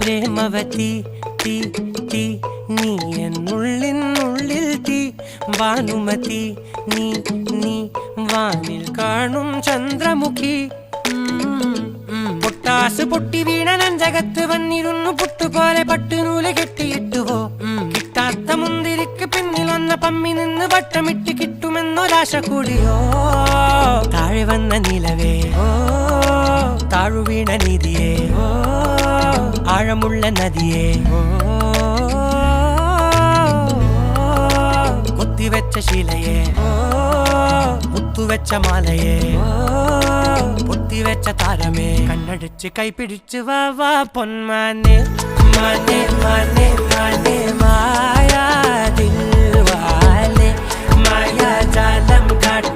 പ്രേമവതി തീ തീ നീ എന്നുള്ളിൽ തീ ഭാനുമതി നീ നീ വാനിൽ കാണും ചന്ദ്രമുഖി പൊട്ടാസ് പൊട്ടി വീണ നെഞ്ചകത്ത് വന്നിരുന്നു പുട്ടുപോലെ പട്ടുനൂല് കെട്ടിയിട്ടുവോ കിട്ടാത്ത മുന്തിരിക്ക് പിന്നിൽ വന്ന പമ്മി നിന്ന് വട്ടമിട്ട് കിട്ടുമെന്നൊരാശ കൂടിയോ താഴെ വന്ന നിലവേ താഴു വീണ നിധിയേ ആഴമുള്ള നദിയേ കൊത്തിവെച്ച ശിലയെ മുത്തുവെച്ച മാലയെ പൊത്തിവെച്ച താരമേ കണ്ണടിച്ച് കൈപിടിച്ച് വാ വാ പൊന്മാനെ മാനെ മാനെ മാനെ മായാ ദിൽവാലെ മായാ ജാലം കാട്ടി